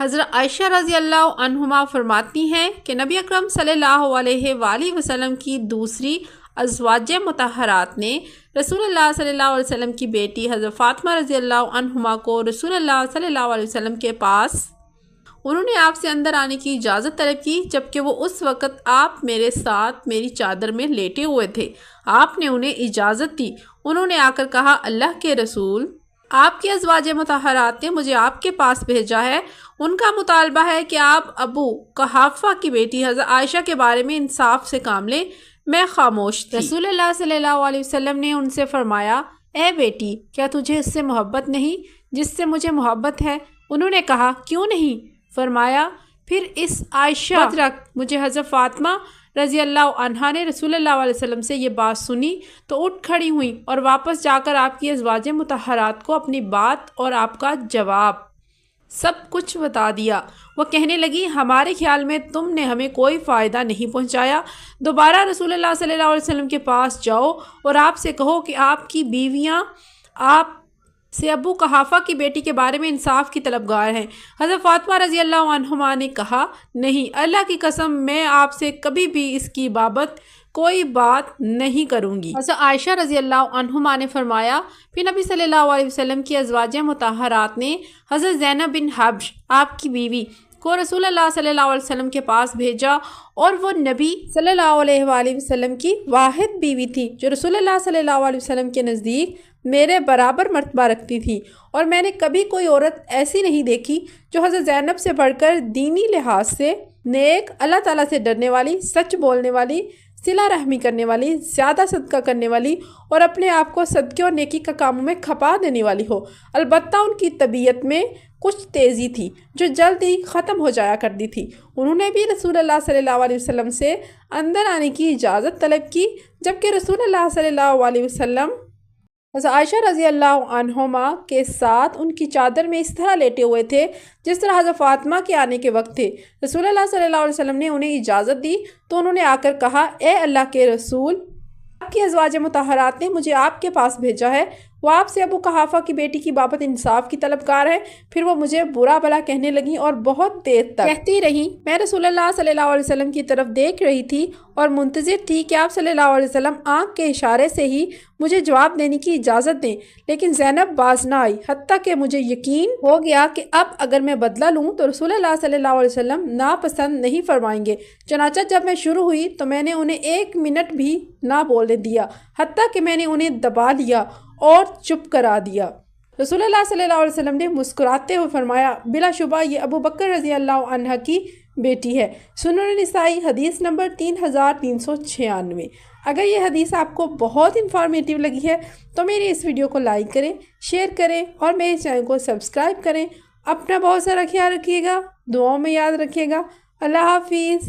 حضرت عائشہ رضی اللہ عنہما فرماتی ہیں کہ نبی اکرم صلی اللہ علیہ وآلہ وسلم کی دوسری ازواج مطہرات نے رسول اللہ صلی اللہ علیہ وسلم کی بیٹی حضرت فاطمہ رضی اللہ عنہما کو رسول اللہ صلی اللہ علیہ وسلم کے پاس انہوں نے آپ سے اندر آنے کی اجازت طلب کی، جبکہ وہ اس وقت آپ میرے ساتھ میری چادر میں لیٹے ہوئے تھے۔ آپ نے انہیں اجازت دی۔ انہوں نے آ کر کہا، اللہ کے رسول، آپ کی ازواج مطہرات نے مجھے آپ کے پاس بھیجا ہے۔ ان کا مطالبہ ہے کہ آپ ابو قحافہ کی بیٹی حضرت عائشہ کے بارے میں انصاف سے کام لیں۔ میں خاموش تھی۔ رسول اللہ صلی اللہ علیہ وسلم نے ان سے فرمایا، اے بیٹی، کیا تجھے اس سے محبت نہیں جس سے مجھے محبت ہے؟ انہوں نے کہا، کیوں نہیں؟ فرمایا، پھر اس عائشہ رکھ۔ مجھے حضرت فاطمہ رضی اللہ عنہا نے رسول اللہ علیہ وسلم سے یہ بات سنی تو اٹھ کھڑی ہوئی اور واپس جا کر آپ کی ازواج مطہرات کو اپنی بات اور آپ کا جواب سب کچھ بتا دیا۔ وہ کہنے لگی، ہمارے خیال میں تم نے ہمیں کوئی فائدہ نہیں پہنچایا۔ دوبارہ رسول اللہ صلی اللہ علیہ وسلم کے پاس جاؤ اور آپ سے کہو کہ آپ کی بیویاں آپ سے ابو قحافہ کی بیٹی کے بارے میں انصاف کی طلبگار ہیں۔ حضرت فاطمہ رضی اللہ عنہما نے کہا، نہیں، اللہ کی قسم، میں آپ سے کبھی بھی اس کی بابت کوئی بات نہیں کروں گی۔ حضرت عائشہ رضی اللہ عنہما نے فرمایا، پھر نبی صلی اللہ علیہ وسلم کی ازواج مطہرات نے حضرت زینب بن حبش، آپ کی بیوی، کو رسول اللہ صلی اللہ علیہ وسلم کے پاس بھیجا، اور وہ نبی صلی اللہ علیہ وآلہ وسلم کی واحد بیوی تھی جو رسول اللہ صلی اللہ علیہ وسلم کے نزدیک میرے برابر مرتبہ رکھتی تھی، اور میں نے کبھی کوئی عورت ایسی نہیں دیکھی جو حضرت زینب سے بڑھ کر دینی لحاظ سے نیک، اللہ تعالیٰ سے ڈرنے والی، سچ بولنے والی، صلہ رحمی کرنے والی، زیادہ صدقہ کرنے والی، اور اپنے آپ کو صدقے اور نیکی کا کاموں میں کھپا دینے والی ہو۔ البتہ ان کی طبیعت میں کچھ تیزی تھی جو جلد ہی ختم ہو جایا کرتی تھی۔ انہوں نے بھی رسول اللہ صلی اللہ علیہ وسلم سے اندر آنے کی اجازت طلب کی، جبکہ رسول اللہ صلی اللہ علیہ وسلم حضرت عائشہ رضی اللہ عنہما کے ساتھ ان کی چادر میں اس طرح لیٹے ہوئے تھے جس طرح حضرت فاطمہ کے آنے کے وقت تھے۔ رسول اللہ صلی اللہ علیہ وسلم نے انہیں اجازت دی تو انہوں نے آ کر کہا، اے اللہ کے رسول، آپ کی ازواج مطہرات نے مجھے آپ کے پاس بھیجا ہے۔ وہ آپ سے ابو قحافہ کی بیٹی کی بابت انصاف کی طلبگار ہے۔ پھر وہ مجھے برا بھلا کہنے لگیں اور بہت دیر تک کہتی رہی۔ میں رسول اللہ صلی اللہ علیہ وسلم کی طرف دیکھ رہی تھی اور منتظر تھی کہ آپ صلی اللہ علیہ وسلم آنکھ کے اشارے سے ہی مجھے جواب دینے کی اجازت دیں، لیکن زینب باز نہ آئی، حتیٰ کہ مجھے یقین ہو گیا کہ اب اگر میں بدلہ لوں تو رسول اللہ صلی اللہ علیہ وسلم ناپسند نہیں فرمائیں گے۔ چنانچہ جب میں شروع ہوئی تو میں نے انہیں 1 منٹ بھی نہ بولنے دیا، حتیٰ کہ میں نے انہیں دبا لیا اور چپ کرا دیا۔ رسول اللہ صلی اللہ علیہ وسلم نے مسکراتے ہوئے فرمایا، بلا شبہ یہ ابو بکر رضی اللہ عنہ کی بیٹی ہے۔ سنن نسائی حدیث نمبر 3396۔ اگر یہ حدیث آپ کو بہت انفارمیٹیو لگی ہے تو میری اس ویڈیو کو لائک کریں، شیئر کریں اور میرے چینل کو سبسکرائب کریں۔ اپنا بہت سارا خیال رکھیے گا، دعاؤں میں یاد رکھیے گا۔ اللہ حافظ۔